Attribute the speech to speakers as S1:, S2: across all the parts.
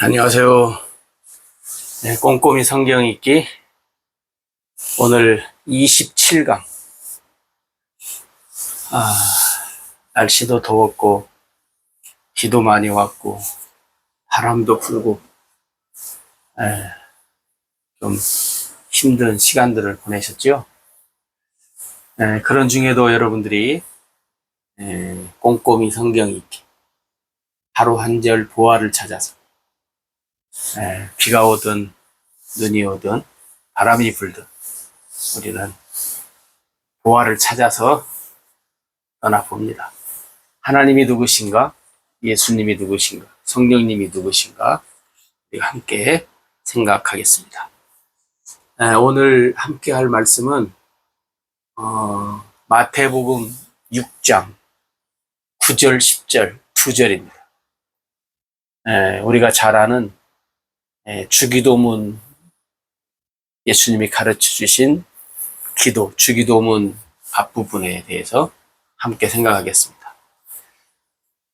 S1: 안녕하세요. 네, 꼼꼼히 성경 읽기 오늘 27강. 날씨도 더웠고 비도 많이 왔고 바람도 불고 좀 힘든 시간들을 보내셨죠? 그런 중에도 여러분들이 꼼꼼히 성경 읽기, 하루 한 절 보화를 찾아서 비가 오든 눈이 오든 바람이 불든 우리는 보화를 찾아서 떠나봅니다. 하나님이 누구신가? 예수님이 누구신가? 성령님이 누구신가? 우리가 함께 생각하겠습니다. 오늘 함께 할 말씀은 마태복음 6장 9절, 10절, 2절입니다. 우리가 잘 아는 주기도문, 예수님이 가르쳐 주신 기도, 주기도문 앞부분에 대해서 함께 생각하겠습니다.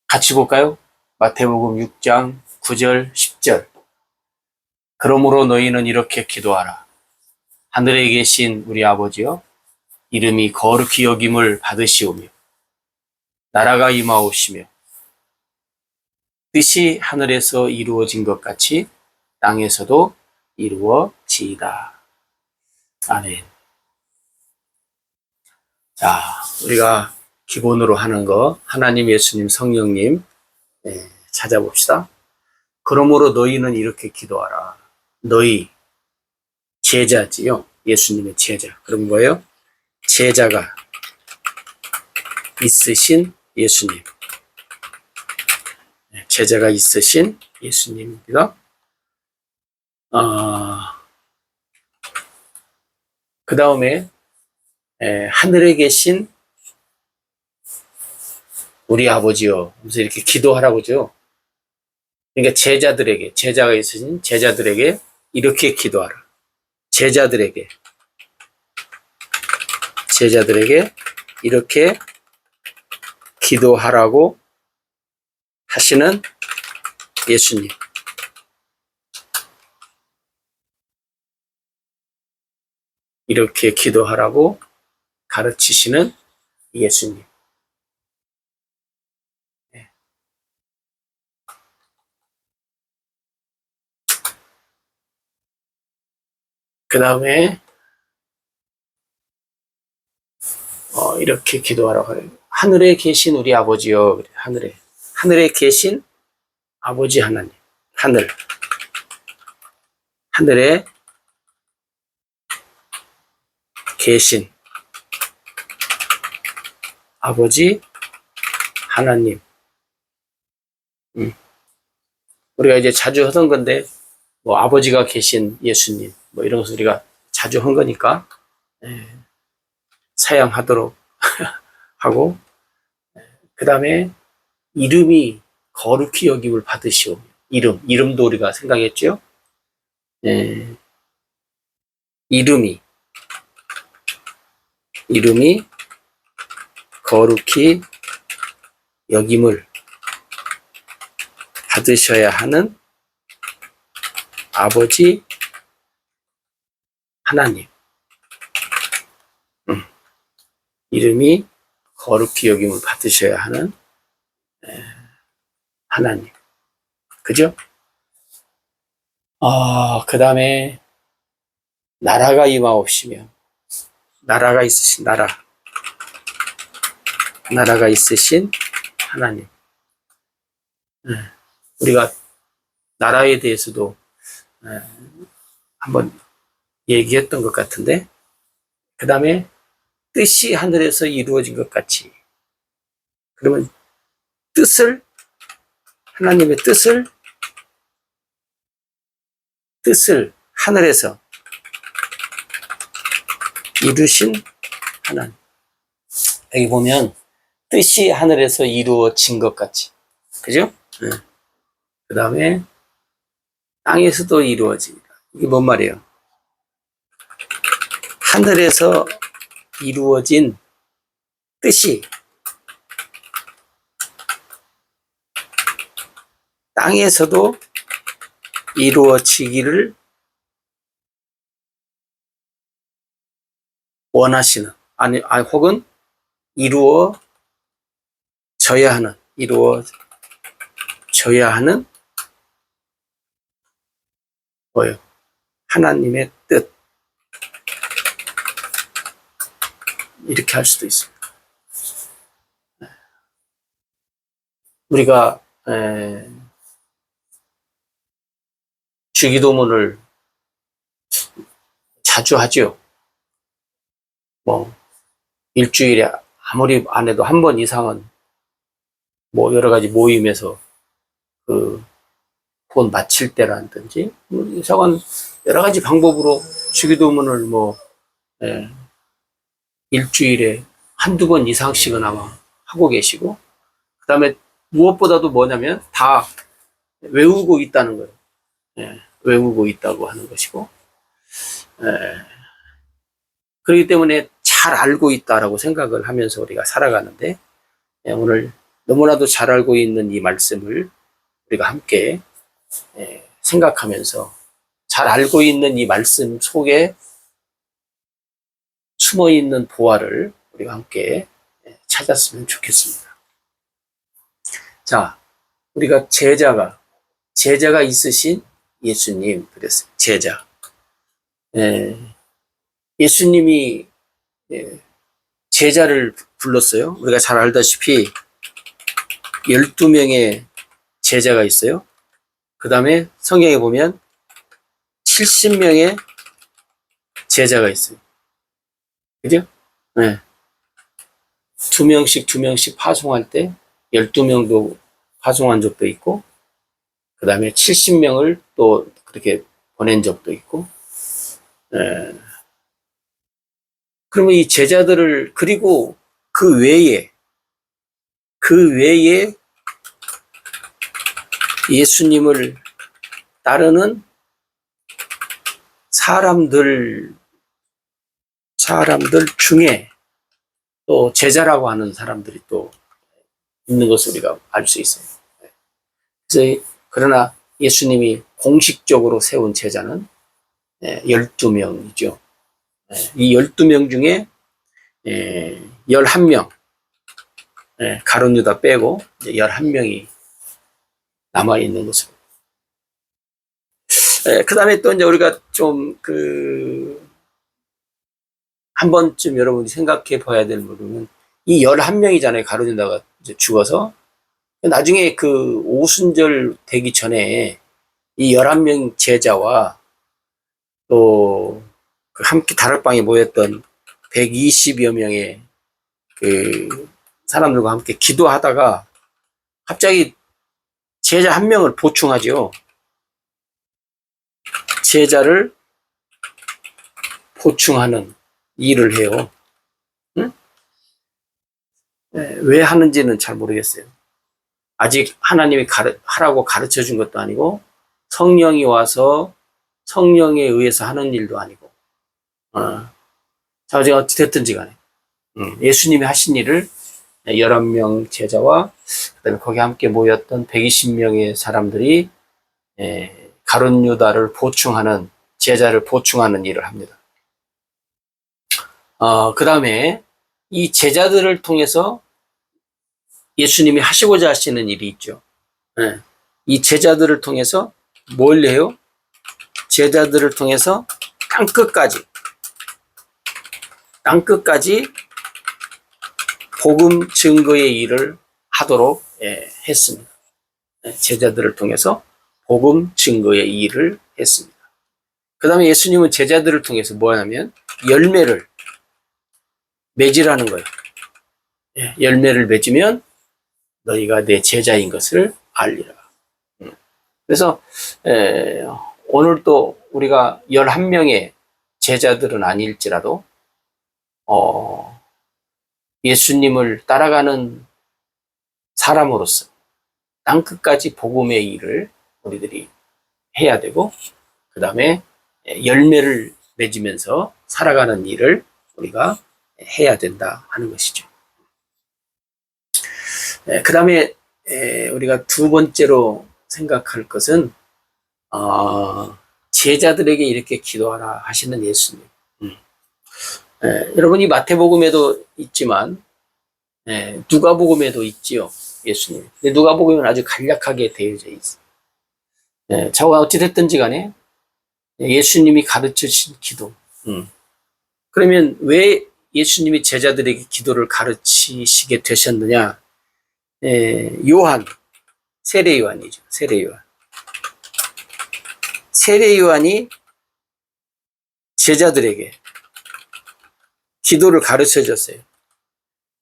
S1: 같이 볼까요? 마태복음 6장 9절, 10절. 그러므로 너희는 이렇게 기도하라. 하늘에 계신 우리 아버지여, 이름이 거룩히 여김을 받으시오며 나라가 임하오시며 뜻이 하늘에서 이루어진 것 같이 땅에서도 이루어지이다. 아멘. 자, 우리가 기본으로 하는 거 하나님, 예수님, 성령님 찾아봅시다. 그러므로 너희는 이렇게 기도하라. 너희 제자지요. 예수님의 제자. 그럼 뭐예요? 제자가 있으신 예수님. 제자가 있으신 예수님입니다. 그 다음에 하늘에 계신 우리 아버지요. 그래서 이렇게 기도하라고죠. 그러니까 제자가 있으신 제자들에게 이렇게 기도하라. 제자들에게 이렇게 기도하라고 하시는 예수님. 이렇게 기도하라고 가르치시는 예수님. 그 다음에 이렇게 기도하라고 해요. 하늘에 계신 우리 아버지요. 하늘에 계신 아버지 하나님. 하늘에 계신 아버지 하나님. 우리가 이제 자주 하던 건데, 뭐 아버지가 계신 예수님, 뭐 이런 것을 우리가 자주 한 거니까 사양하도록 하고, 그 다음에 이름이 거룩히 여김을 받으시오. 이름도 우리가 생각했죠. 이름이 거룩히 여김을 받으셔야 하는 아버지 하나님. 이름이 거룩히 여김을 받으셔야 하는 하나님. 그죠? 그 다음에 나라가 임하옵시며, 나라가 있으신 나라가 있으신 하나님. 우리가 나라에 대해서도 한번 얘기했던 것 같은데, 그 다음에 뜻이 하늘에서 이루어진 것 같이. 그러면 하나님의 뜻을 하늘에서 이루신 하나님. 여기 보면 뜻이 하늘에서 이루어진 것 같이. 그죠? 그 다음에 땅에서도 이루어집니다. 이게 뭔 말이에요? 하늘에서 이루어진 뜻이 땅에서도 이루어지기를 원하시는, 아니 혹은 이루어져야 하는 뭐예요? 하나님의 뜻, 이렇게 할 수도 있습니다. 우리가 주기도문을 자주 하죠. 뭐 일주일에 아무리 안 해도 한 번 이상은 뭐 여러 가지 모임에서 돈 바칠 때라든지 이상한 여러 가지 방법으로 주기도문을 일주일에 한두 번 이상씩은 아마 하고 계시고, 그 다음에 무엇보다도 뭐냐면 다 외우고 있다는 거예요. 외우고 있다고 하는 것이고, 그렇기 때문에 잘 알고 있다라고 생각을 하면서 우리가 살아가는데, 오늘 너무나도 잘 알고 있는 이 말씀을 우리가 함께 생각하면서 잘 알고 있는 이 말씀 속에 숨어 있는 보화를 우리가 함께 찾았으면 좋겠습니다. 자, 우리가 제자가 있으신 예수님, 그랬어요. 제자. 예수님이 제자를 불렀어요. 우리가 잘 알다시피 12명의 제자가 있어요. 그 다음에 성경에 보면 70명의 제자가 있어요. 그죠? 네. 2명씩 파송할 때 12명도 파송한 적도 있고, 그 다음에 70명을 또 그렇게 보낸 적도 있고, 그러면 이 제자들을, 그리고 그 외에 예수님을 따르는 사람들 중에 또 제자라고 하는 사람들이 또 있는 것을 우리가 알 수 있어요. 그래서 그러나 예수님이 공식적으로 세운 제자는 12명이죠. 이 12명 중에 11명, 가룟 유다 빼고 11명이 남아있는 것으로. 그 다음에 또 이제 우리가 좀 한 번쯤 여러분이 생각해 봐야 될 부분은, 이 11명이잖아요. 가룟 유다가 이제 죽어서. 나중에 그 오순절 되기 전에 이 11명 제자와 또 함께 다락방에 모였던 120여 명의 그 사람들과 함께 기도하다가 갑자기 제자 한 명을 보충하죠. 제자를 보충하는 일을 해요. 응? 왜 하는지는 잘 모르겠어요. 아직 하나님이 하라고 가르쳐 준 것도 아니고, 성령이 와서 성령에 의해서 하는 일도 아니고, 자, 어찌됐든지 간에, 예수님이 하신 일을 11명 제자와 그다음에 거기 함께 모였던 120명의 사람들이 가룟 유다를 보충하는, 제자를 보충하는 일을 합니다. 그 다음에 이 제자들을 통해서 예수님이 하시고자 하시는 일이 있죠. 이 제자들을 통해서 뭘 해요? 제자들을 통해서 땅끝까지 복음 증거의 일을 하도록 했습니다. 제자들을 통해서 복음 증거의 일을 했습니다. 그 다음에 예수님은 제자들을 통해서 뭐 하냐면 열매를 맺으라는 거예요. 열매를 맺으면 너희가 내 제자인 것을 알리라. 그래서 오늘 또 우리가 11명의 제자들은 아닐지라도 예수님을 따라가는 사람으로서 땅끝까지 복음의 일을 우리들이 해야 되고, 그 다음에 열매를 맺으면서 살아가는 일을 우리가 해야 된다 하는 것이죠. 그 다음에 우리가 두 번째로 생각할 것은 제자들에게 이렇게 기도하라 하시는 예수님. 여러분이 마태복음에도 있지만 누가복음에도 있지요. 예수님. 근데 누가복음은 아주 간략하게 되어져 있어요. 저가 어찌됐든지 간에 예수님이 가르쳐 주신 기도. 그러면 왜 예수님이 제자들에게 기도를 가르치시게 되셨느냐? 요한, 세례 요한이죠. 세례 요한. 세례 요한이 제자들에게 기도를 가르쳐 줬어요.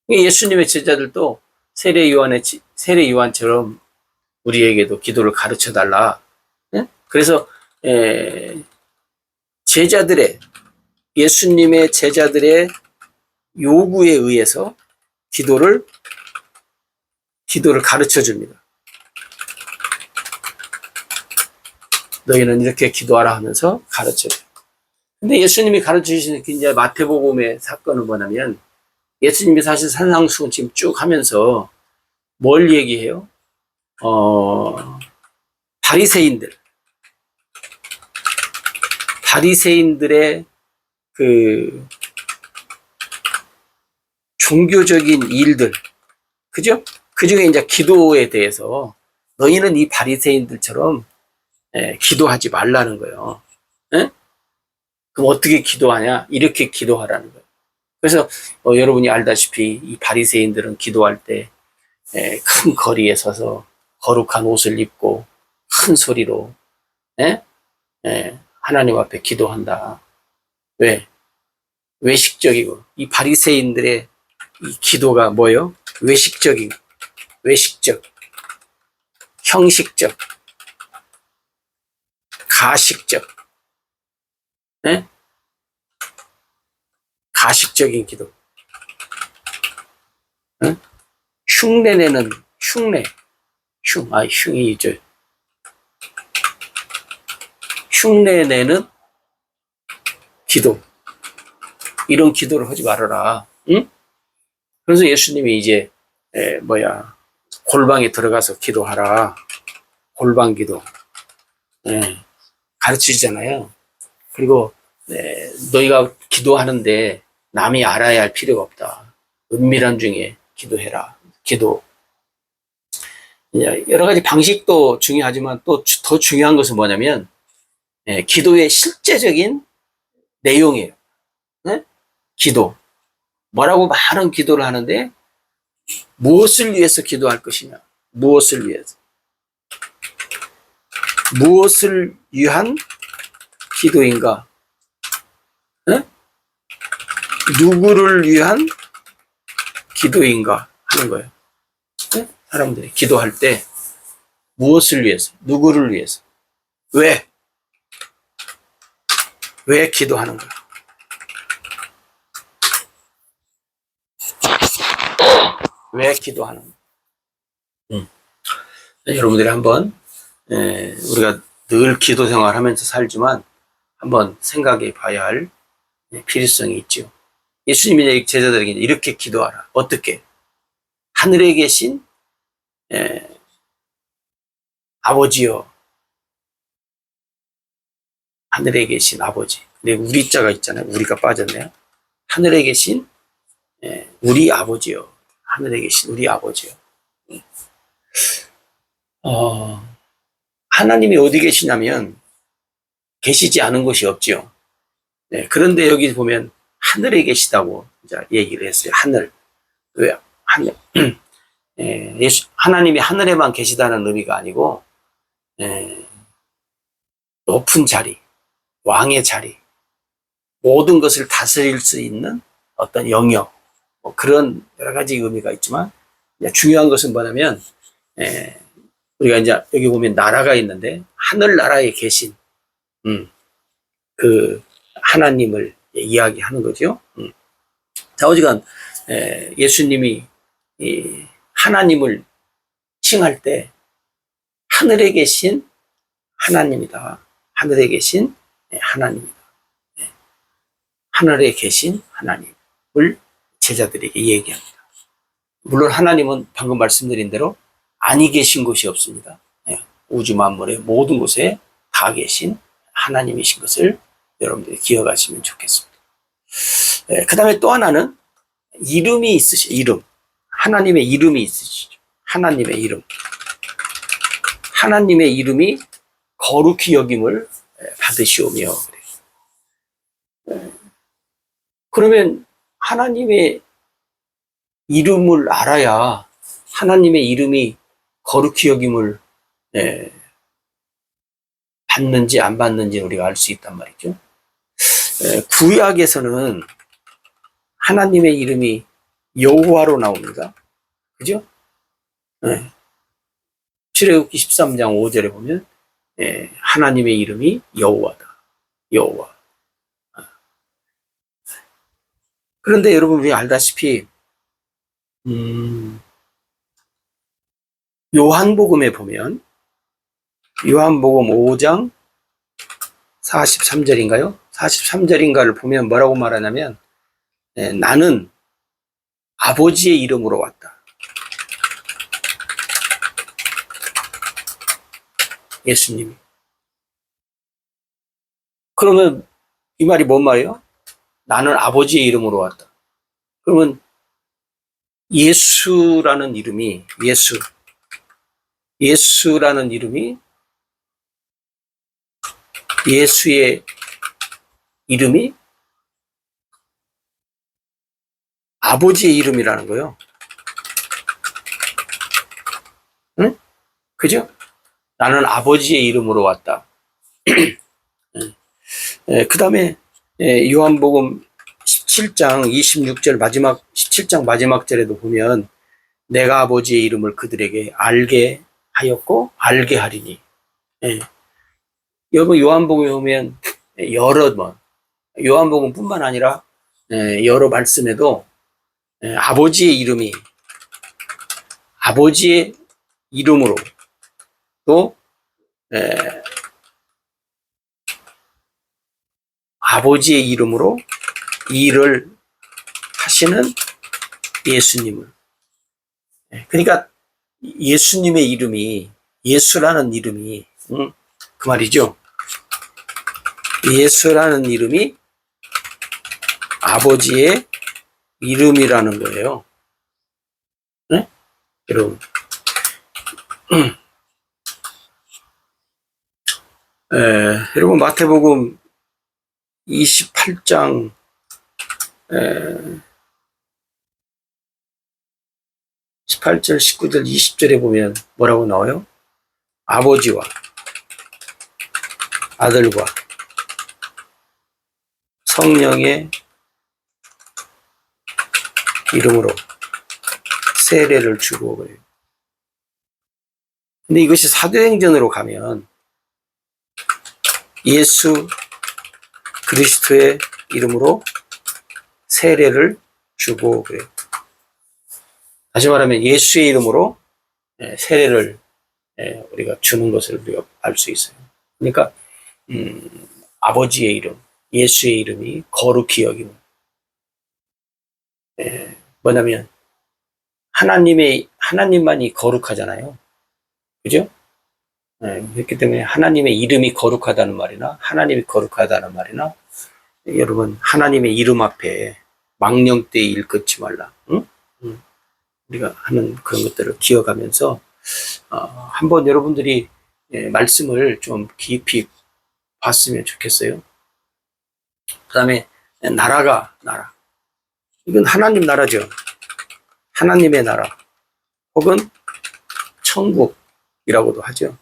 S1: 예수님의 제자들도 세례 요한처럼 우리에게도 기도를 가르쳐 달라. 그래서 예수님의 제자들의 요구에 의해서 기도를 가르쳐 줍니다. 너희는 이렇게 기도하라 하면서 가르쳐 줘요. 근데 예수님이 가르쳐 주시는 이제 마태복음의 사건은 뭐냐면, 예수님이 사실 산상수훈 지금 쭉 하면서 뭘 얘기해요? 바리새인들의 그 종교적인 일들, 그죠? 그 중에 이제 기도에 대해서 너희는 이 바리새인들처럼 기도하지 말라는 거예요. 그럼 어떻게 기도하냐? 이렇게 기도하라는 거예요. 그래서 여러분이 알다시피 이 바리새인들은 기도할 때 큰 거리에 서서 거룩한 옷을 입고 큰 소리로 하나님 앞에 기도한다. 왜? 외식적이고, 이 바리새인들의 이 기도가 뭐예요? 외식적, 형식적, 가식적, 가식적인 기도. 흉내내는, 흉내내는 기도. 이런 기도를 하지 말아라. 응? 그래서 예수님이 이제, 골방에 들어가서 기도하라. 골방 기도. 가르치잖아요. 그리고, 너희가 기도하는데 남이 알아야 할 필요가 없다. 은밀한 중에 기도해라. 기도. 여러 가지 방식도 중요하지만 또 더 중요한 것은 뭐냐면, 기도의 실제적인 내용이에요. 기도. 뭐라고 많은 기도를 하는데, 무엇을 위해서 기도할 것이냐? 무엇을 위해서? 무엇을 위한 기도인가? 누구를 위한 기도인가? 하는 거예요. 사람들이 기도할 때 무엇을 위해서? 누구를 위해서? 왜? 왜 기도하는 거야? 왜 기도하는 거야? 여러분들이 한번 우리가 늘 기도 생활하면서 살지만 한번 생각해 봐야 할 필요성이 있죠. 예수님이 제자들에게 이렇게 기도하라. 어떻게? 하늘에 계신 아버지요. 하늘에 계신 아버지. 근데 우리 자가 있잖아요. 우리가 빠졌네요. 하늘에 계신 우리 아버지요. 하늘에 계신 우리 아버지요. 하나님이 어디 계시냐면 계시지 않은 곳이 없죠. 그런데 여기 보면 하늘에 계시다고 이제 얘기를 했어요. 하늘. 왜? 하늘. 하나님이 하늘에만 계시다는 의미가 아니고 높은 자리, 왕의 자리, 모든 것을 다스릴 수 있는 어떤 영역, 그런 여러 가지 의미가 있지만 중요한 것은 뭐냐면 우리가 이제 여기 보면 나라가 있는데 하늘나라에 계신 그 하나님을 이야기하는 거죠. 자, 어지간 예수님이 하나님을 칭할 때 하늘에 계신 하나님이다. 하늘에 계신 하나님이다. 하늘에 계신 하나님을 제자들에게 얘기합니다. 물론 하나님은 방금 말씀드린 대로 아니 계신 곳이 없습니다. 우주 만물의 모든 곳에 다 가 계신 하나님이신 것을 여러분들이 기억하시면 좋겠습니다. 그 다음에 또 하나는 이름이 있으시죠. 이름. 하나님의 이름이 있으시죠. 하나님의 이름. 하나님의 이름이 거룩히 여김을 받으시오며. 그러면 하나님의 이름을 알아야 하나님의 이름이 거룩히 여김을 받는지 안 받는지 우리가 알 수 있단 말이죠. 구약에서는 하나님의 이름이 여호와로 나옵니다. 그죠? 출애굽기 13장 5절에 보면 하나님의 이름이 여호와다. 여호와. 그런데 여러분 우리 알다시피 요한복음에 보면 요한복음 5장 43절인가요? 43절인가를 보면 뭐라고 말하냐면 나는 아버지의 이름으로 왔다. 예수님이. 그러면 이 말이 뭔 말이에요? 나는 아버지의 이름으로 왔다. 그러면 예수라는 이름이 예수라는 이름이 예수의 이름이 아버지의 이름이라는 거예요. 응? 그죠? 나는 아버지의 이름으로 왔다. 그 다음에 요한복음 17장 26절 마지막 17장 마지막 절에도 보면 내가 아버지의 이름을 그들에게 알게 하였고 알게 하리니. 여러분 요한복음에 보면 여러 번 요한복음뿐만 아니라 여러 말씀에도 아버지의 이름이 아버지의 이름으로 또 아버지의 이름으로 일을 하시는 예수님을. 그러니까 예수님의 이름이 예수라는 이름이 그 말이죠. 예수라는 이름이 아버지의 이름이라는 거예요. 네? 여러분. 여러분 마태복음 28장 18절, 19절, 20절에 보면 뭐라고 나와요? 아버지와 아들과 성령의 이름으로 세례를 주고 그래요. 근데 이것이 사도행전으로 가면 예수 그리스도의 이름으로 세례를 주고 그래요. 다시 말하면 예수의 이름으로 세례를 우리가 주는 것을 우리가 알 수 있어요. 그러니까 아버지의 이름, 예수의 이름이 거룩히 여김을. 뭐냐면 하나님만이 거룩하잖아요. 그죠? 그렇기 때문에 하나님의 이름이 거룩하다는 말이나 하나님이 거룩하다는 말이나 여러분 하나님의 이름 앞에 망령되이 일컫지 말라. 응? 우리가 하는 그런 것들을 기억하면서 한번 여러분들이 말씀을 좀 깊이 봤으면 좋겠어요. 그 다음에 나라. 이건 하나님 나라죠. 하나님의 나라 혹은 천국이라고도 하죠.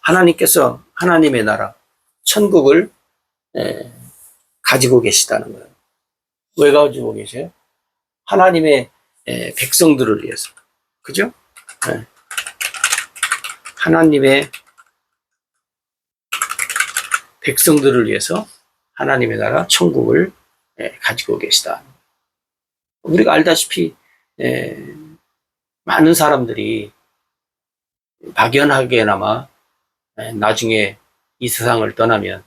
S1: 하나님께서 하나님의 나라, 천국을 가지고 계시다는 거예요. 왜 가지고 계세요? 하나님의 백성들을 위해서. 그죠? 하나님의 백성들을 위해서 하나님의 나라, 천국을 가지고 계시다. 우리가 알다시피 많은 사람들이 막연하게나마 나중에 이 세상을 떠나면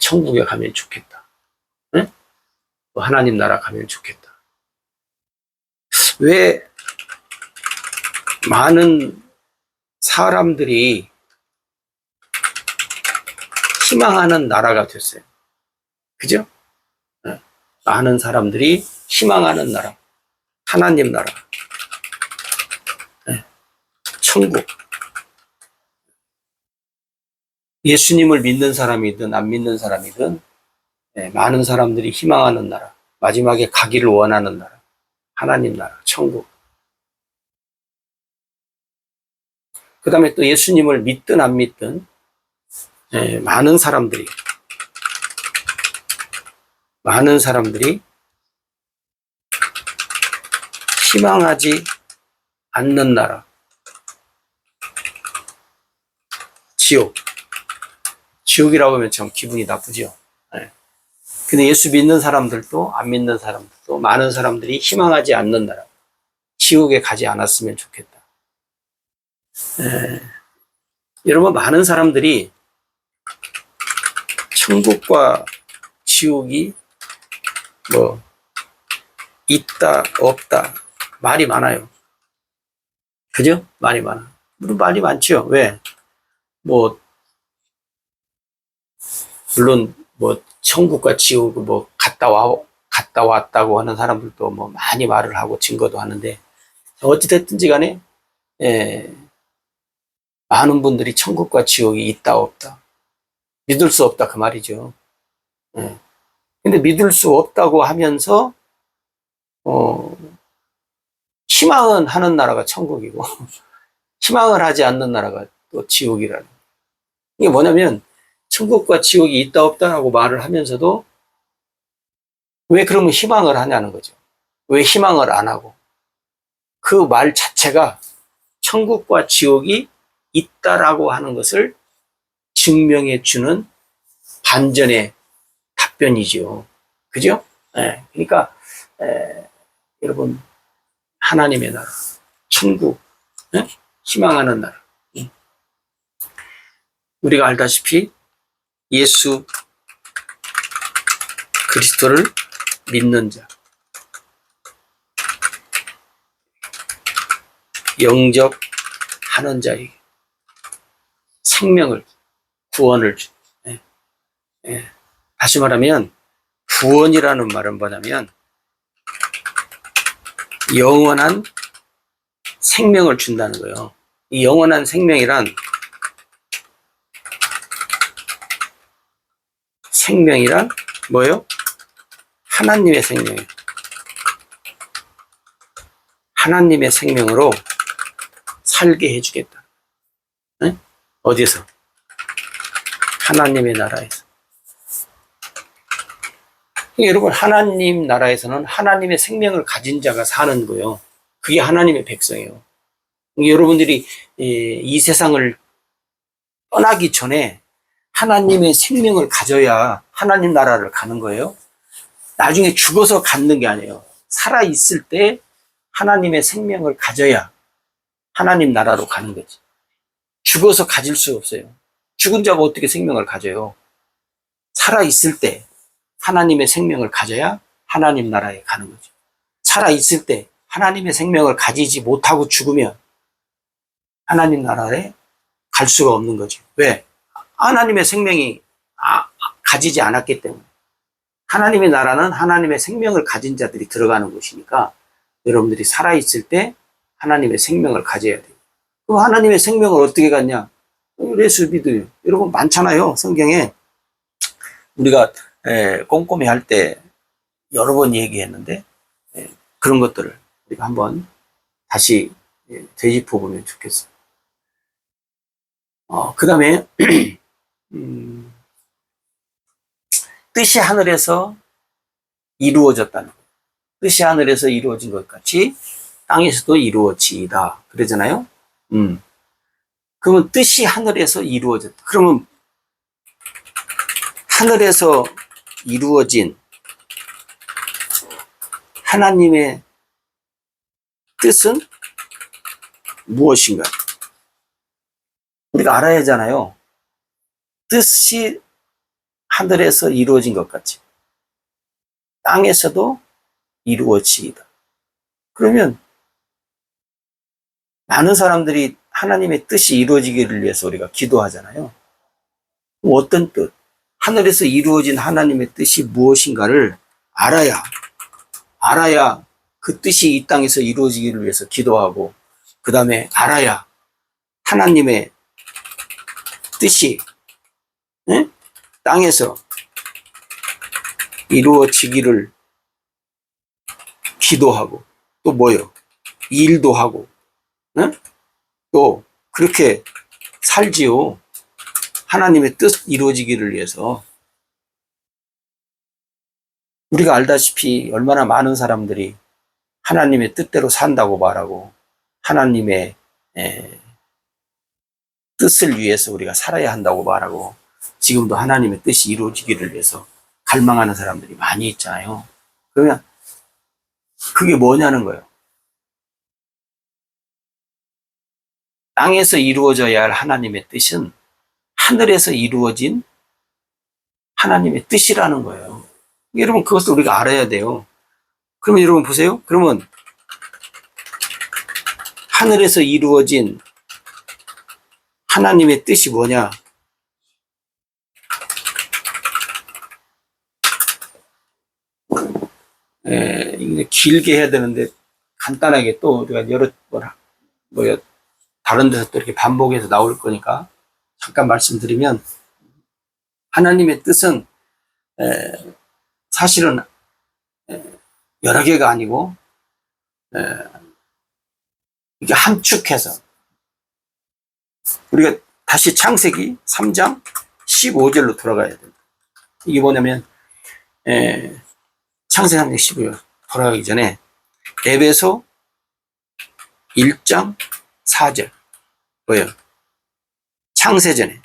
S1: 천국에 가면 좋겠다. 또 하나님 나라 가면 좋겠다. 왜 많은 사람들이 희망하는 나라가 됐어요. 그죠? 네. 많은 사람들이 희망하는 나라. 하나님 나라. 네. 천국. 예수님을 믿는 사람이든 안 믿는 사람이든 네. 많은 사람들이 희망하는 나라. 마지막에 가기를 원하는 나라. 하나님 나라. 천국. 그 다음에 또 예수님을 믿든 안 믿든 네. 많은 사람들이 희망하지 않는 나라. 지옥. 지옥이라고 하면 참 기분이 나쁘죠. 네. 근데 예수 믿는 사람들도 안 믿는 사람들도 많은 사람들이 희망하지 않는 나라. 지옥에 가지 않았으면 좋겠다. 네. 여러분, 많은 사람들이 천국과 지옥이 뭐 있다 없다 말이 많아요. 그죠? 말이 많아. 말이 많죠. 왜? 뭐 물론 뭐 천국과 지옥 뭐 갔다 왔다고 하는 사람들도 뭐 많이 말을 하고 증거도 하는데 어찌됐든지 간에 많은 분들이 천국과 지옥이 있다 없다 믿을 수 없다 그 말이죠. 예. 근데 믿을 수 없다고 하면서 희망은 하는 나라가 천국이고 희망을 하지 않는 나라가 또 지옥이라는. 이게 뭐냐면 천국과 지옥이 있다 없다라고 말을 하면서도 왜 그러면 희망을 하냐는 거죠. 왜 희망을 안 하고. 그 말 자체가 천국과 지옥이 있다라고 하는 것을 증명해 주는 반전의 답변이죠. 그죠? 예. 그러니까 여러분, 하나님의 나라, 천국, 예? 희망하는 나라. 우리가 알다시피 예수 그리스도를 믿는 자, 영접하는 자에게 생명을, 구원을 주. 예. 예. 다시 말하면 구원이라는 말은 뭐냐면 영원한 생명을 준다는 거예요. 이 영원한 생명이란 뭐예요? 하나님의 생명이에요. 하나님의 생명으로 살게 해주겠다. 네? 어디서? 하나님의 나라에서. 여러분, 하나님 나라에서는 하나님의 생명을 가진 자가 사는 거예요. 그게 하나님의 백성이에요. 여러분들이 이 세상을 떠나기 전에 하나님의 생명을 가져야 하나님 나라를 가는 거예요. 나중에 죽어서 갖는 게 아니에요. 살아있을 때 하나님의 생명을 가져야 하나님 나라로 가는 거지. 죽어서 가질 수 없어요. 죽은 자가 어떻게 생명을 가져요? 살아있을 때 하나님의 생명을 가져야 하나님 나라에 가는 거죠. 살아있을 때 하나님의 생명을 가지지 못하고 죽으면 하나님 나라에 갈 수가 없는 거죠. 왜? 하나님의 생명이 가지지 않았기 때문에. 하나님의 나라는 하나님의 생명을 가진 자들이 들어가는 곳이니까 여러분들이 살아있을 때 하나님의 생명을 가져야 돼요. 그럼 하나님의 생명을 어떻게 갖냐? 예수 믿어요. 여러분 많잖아요. 성경에 우리가 꼼꼼히 할 때 여러 번 얘기했는데 그런 것들을 우리가 한번 다시 되짚어 보면 좋겠어요. 그 다음에 뜻이 하늘에서 이루어졌다는 거예요. 뜻이 하늘에서 이루어진 것 같이 땅에서도 이루어지이다. 그러잖아요. 그러면 뜻이 하늘에서 이루어졌다. 그러면 하늘에서 이루어진 하나님의 뜻은 무엇인가? 우리가 알아야 하잖아요. 뜻이 하늘에서 이루어진 것 같이 땅에서도 이루어지이다. 그러면 많은 사람들이 하나님의 뜻이 이루어지기를 위해서 우리가 기도하잖아요. 어떤 뜻? 하늘에서 이루어진 하나님의 뜻이 무엇인가를 알아야 그 뜻이 이 땅에서 이루어지기를 위해서 기도하고, 그 다음에 알아야 하나님의 뜻이 땅에서 이루어지기를 기도하고, 또 뭐요? 일도 하고, 또 그렇게 살지요. 하나님의 뜻 이루어지기를 위해서. 우리가 알다시피 얼마나 많은 사람들이 하나님의 뜻대로 산다고 말하고, 하나님의 뜻을 위해서 우리가 살아야 한다고 말하고, 지금도 하나님의 뜻이 이루어지기를 위해서 갈망하는 사람들이 많이 있잖아요. 그러면 그게 뭐냐는 거예요. 땅에서 이루어져야 할 하나님의 뜻은 하늘에서 이루어진 하나님의 뜻이라는 거예요. 여러분, 그것을 우리가 알아야 돼요. 그러면 여러분 보세요. 그러면 하늘에서 이루어진 하나님의 뜻이 뭐냐? 길게 해야 되는데 간단하게 또 우리가 여러 번 다른 데서 또 이렇게 반복해서 나올 거니까 잠깐 말씀드리면, 하나님의 뜻은 사실은 여러 개가 아니고 이게 함축해서, 우리가 다시 창세기 3장 15절로 돌아가야 됩니다. 이게 뭐냐면 창세기 3장 15절 돌아가기 전에 에베소 1장 4절 뭐예요? 창세전에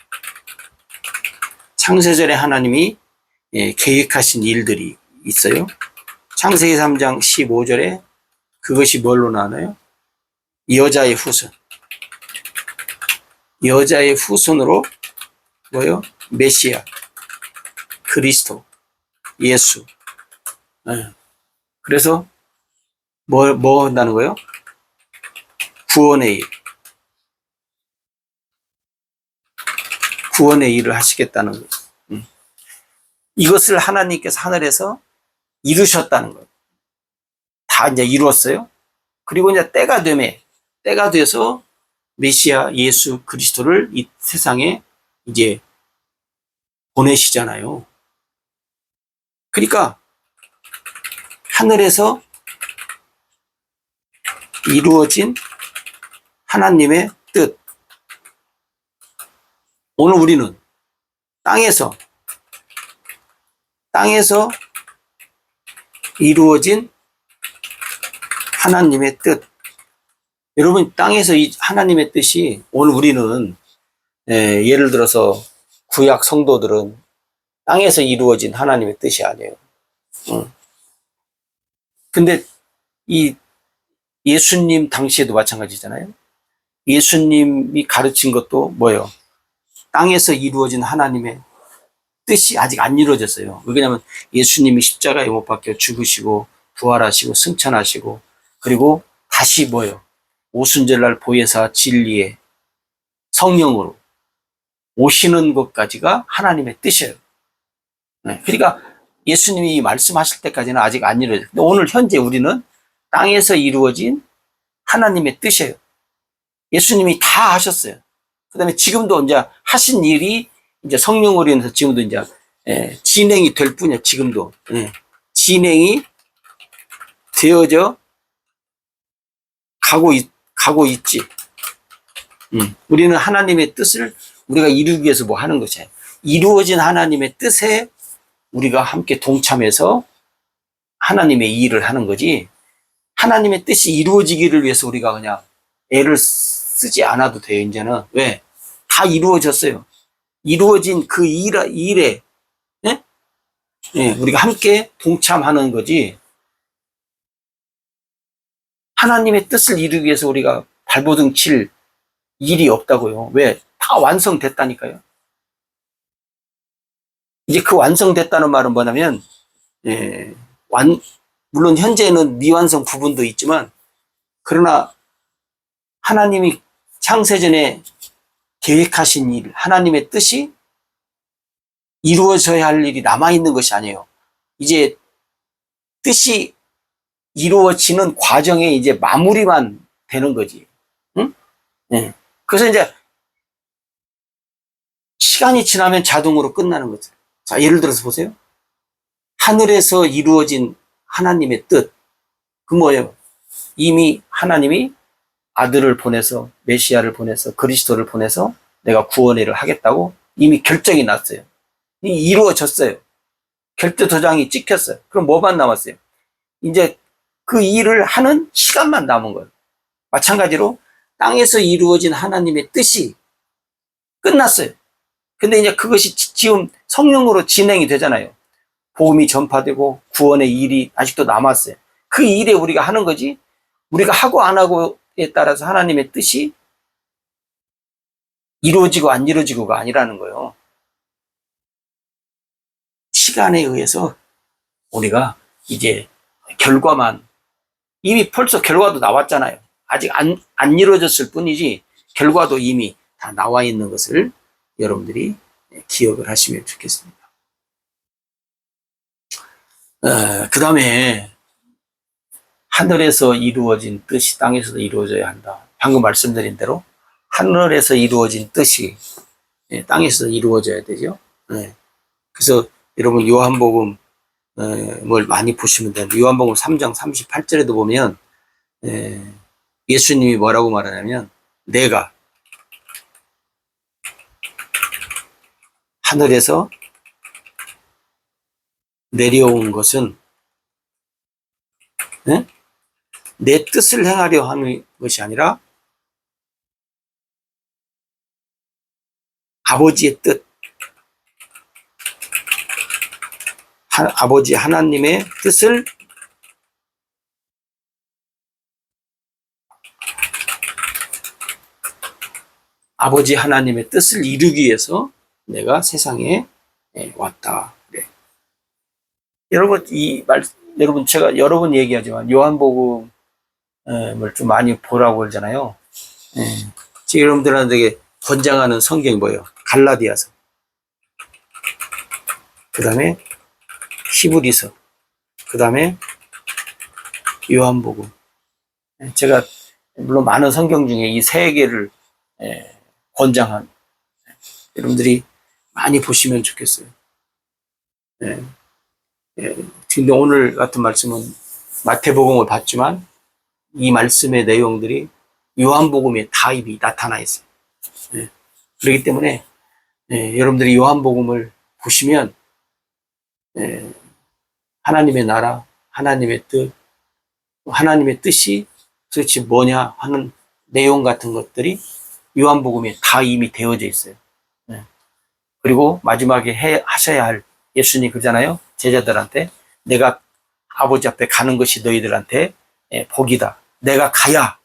S1: 하나님이 계획하신 일들이 있어요. 창세기 3장 15절에 그것이 뭘로 나눠요? 여자의 후손으로 뭐요? 메시아, 그리스도, 예수. 그래서 뭐 한다는 거예요? 구원의 일을 하시겠다는 거예요. 이것을 하나님께서 하늘에서 이루셨다는 거예요. 다 이제 이루었어요. 그리고 이제 때가 돼서 메시아 예수 그리스도를 이 세상에 이제 보내시잖아요. 그러니까 하늘에서 이루어진 하나님의 뜻. 오늘 우리는 땅에서 이루어진 하나님의 뜻. 여러분, 땅에서 이 하나님의 뜻이, 오늘 우리는 예를 들어서 구약 성도들은 땅에서 이루어진 하나님의 뜻이 아니에요. 근데 이 예수님 당시에도 마찬가지잖아요. 예수님이 가르친 것도 뭐예요? 땅에서 이루어진 하나님의 뜻이 아직 안 이루어졌어요. 왜냐하면 예수님이 십자가에 못 박혀 죽으시고 부활하시고 승천하시고, 그리고 다시 뭐예요? 오순절날 보혜사 진리의 성령으로 오시는 것까지가 하나님의 뜻이에요. 그러니까 예수님이 말씀하실 때까지는 아직 안 이루어졌어요. 근데 오늘 현재 우리는 땅에서 이루어진 하나님의 뜻이에요. 예수님이 다 하셨어요. 그 다음에 지금도 이제 하신 일이 이제 성령으로 인해서 지금도 이제 진행이 될 뿐이에요. 지금도 진행이 되어져 가고 있지. 우리는 하나님의 뜻을 우리가 이루기 위해서 뭐 하는 것이에요. 이루어진 하나님의 뜻에 우리가 함께 동참해서 하나님의 일을 하는 거지, 하나님의 뜻이 이루어지기를 위해서 우리가 그냥 애를 쓰지 않아도 돼요. 이제는. 왜? 다 이루어졌어요. 이루어진 그 일에 우리가 함께 동참하는 거지, 하나님의 뜻을 이루기 위해서 우리가 발버둥 칠 일이 없다고요. 왜? 다 완성됐다니까요. 이제 그 완성됐다는 말은 뭐냐면, 물론 현재는 미완성 부분도 있지만, 그러나 하나님이 창세전에 계획하신 일, 하나님의 뜻이 이루어져야 할 일이 남아있는 것이 아니에요. 이제 뜻이 이루어지는 과정에 이제 마무리만 되는 거지. 응? 네. 그래서 이제 시간이 지나면 자동으로 끝나는 거죠. 자, 예를 들어서 보세요. 하늘에서 이루어진 하나님의 뜻. 그 뭐예요? 이미 하나님이 아들을 보내서, 메시아를 보내서, 그리스도를 보내서 내가 구원회를 하겠다고 이미 결정이 났어요. 이루어졌어요. 결대 도장이 찍혔어요. 그럼 뭐만 남았어요? 이제 그 일을 하는 시간만 남은 거예요. 마찬가지로 땅에서 이루어진 하나님의 뜻이 끝났어요. 근데 이제 그것이 지금 성령으로 진행이 되잖아요. 복음이 전파되고 구원의 일이 아직도 남았어요. 그 일에 우리가 하는 거지, 우리가 하고 안 하고에 따라서 하나님의 뜻이 이루어지고 안 이루어지고가 아니라는 거예요. 시간에 의해서 우리가 이제 결과만, 이미 벌써 결과도 나왔잖아요. 아직 안 이루어졌을 뿐이지 결과도 이미 다 나와 있는 것을 여러분들이 기억을 하시면 좋겠습니다. 그 다음에 하늘에서 이루어진 뜻이 땅에서도 이루어져야 한다. 방금 말씀드린 대로 하늘에서 이루어진 뜻이 땅에서 이루어져야 되죠. 그래서 여러분 요한복음을 많이 보시면 됩니다. 요한복음 3장 38절에도 보면 예수님이 뭐라고 말하냐면, 내가 하늘에서 내려온 것은 내 뜻을 행하려 하는 것이 아니라 아버지의 뜻, 아버지 하나님의 뜻을 아버지 하나님의 뜻을 이루기 위해서 내가 세상에 왔다. 그래. 여러분, 여러분, 제가 여러 번 얘기하지만 요한복음을 좀 많이 보라고 그러잖아요. 제가 여러분들한테 권장하는 성경이 뭐예요? 갈라디아서, 그 다음에 히브리서, 그 다음에 요한복음. 제가 물론 많은 성경 중에 이 세 개를 권장한, 여러분들이 많이 보시면 좋겠어요. 근데 오늘 같은 말씀은 마태복음을 봤지만 이 말씀의 내용들이 요한복음에 다 이미 나타나 있어요. 그렇기 때문에 여러분들이 요한복음을 보시면 하나님의 나라, 하나님의 뜻, 하나님의 뜻이 도대체 뭐냐 하는 내용 같은 것들이 요한복음에 다 이미 되어져 있어요. 그리고 마지막에 하셔야 할, 예수님이 그러잖아요. 제자들한테, 내가 아버지 앞에 가는 것이 너희들한테 복이다. 내가 가야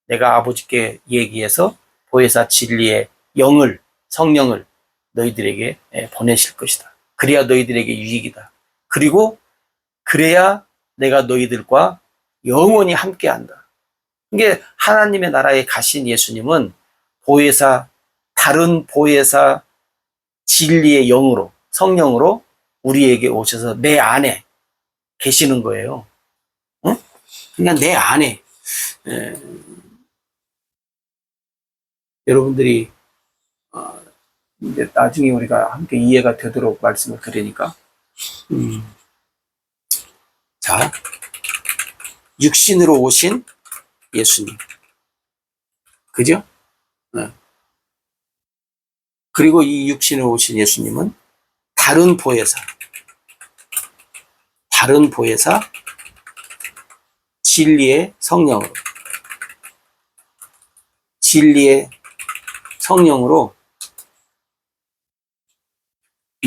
S1: 내가 아버지께 얘기해서 보혜사 진리의 영을, 성령을 너희들에게 보내실 것이다. 그래야 너희들에게 유익이다. 그리고 그래야 내가 너희들과 영원히 함께한다. 이게 하나님의 나라에 가신 예수님은 보혜사, 다른 보혜사 진리의 영으로, 성령으로 우리에게 오셔서 내 안에 계시는 거예요. 응? 그냥 내 안에. 여러분들이 나중에 우리가 함께 이해가 되도록 말씀을 드리니까, 자, 육신으로 오신 예수님, 그죠? 그리고 이 육신으로 오신 예수님은 다른 보혜사, 진리의 성령으로,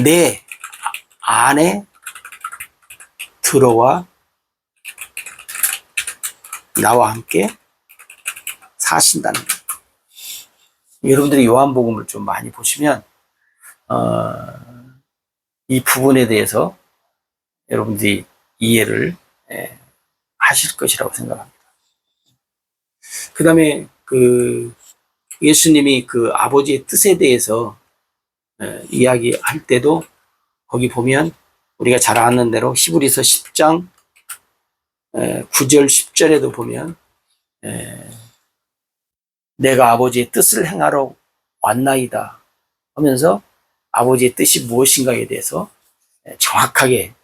S1: 내 안에 들어와 나와 함께 사신다는 거예요. 여러분들이 요한복음을 좀 많이 보시면 이 부분에 대해서 여러분들이 이해를 하실 것이라고 생각합니다. 그 다음에 예수님이 그 아버지의 뜻에 대해서 이야기할 때도 거기 보면 우리가 잘 아는 대로 히브리서 10장 9절 10절에도 보면 내가 아버지의 뜻을 행하러 왔나이다 하면서 아버지의 뜻이 무엇인가에 대해서 정확하게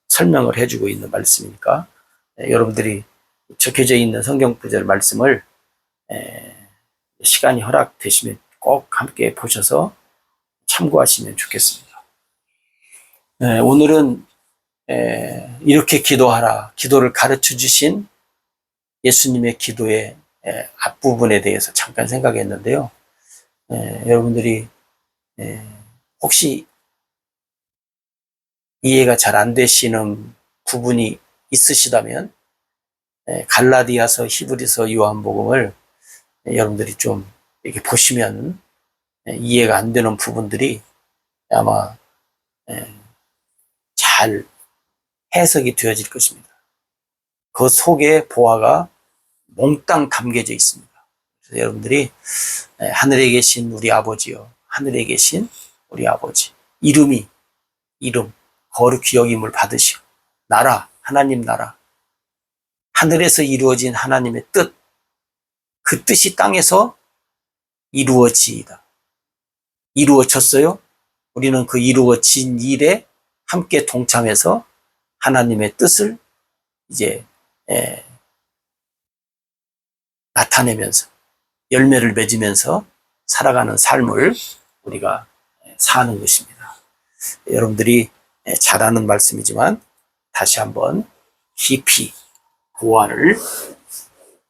S1: 설명을 해주고 있는 말씀이니까 여러분들이 적혀져 있는 성경 구절 말씀을 시간이 허락되시면 꼭 함께 보셔서 참고하시면 좋겠습니다. 오늘은 이렇게 기도하라, 기도를 가르쳐 주신 예수님의 기도의 앞부분에 대해서 잠깐 생각했는데요. 여러분들이 혹시 이해가 잘 안 되시는 부분이 있으시다면 갈라디아서, 히브리서, 요한복음을 여러분들이 좀 이렇게 보시면 이해가 안 되는 부분들이 아마 잘 해석이 되어질 것입니다. 그 속에 보화가 몽땅 담겨져 있습니다. 그래서 여러분들이 하늘에 계신 우리 아버지요, 하늘에 계신 우리 아버지, 이름 거룩히 여김을 받으시고, 나라, 하나님 나라, 하늘에서 이루어진 하나님의 뜻, 그 뜻이 땅에서 이루어지이다. 이루어졌어요? 우리는 그 이루어진 일에 함께 동참해서 하나님의 뜻을 이제 나타내면서 열매를 맺으면서 살아가는 삶을 우리가 사는 것입니다. 여러분들이 잘 아는 말씀이지만 다시 한번 깊이 보화를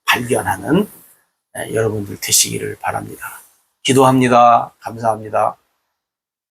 S1: 발견하는 여러분들 되시기를 바랍니다. 기도합니다. 감사합니다.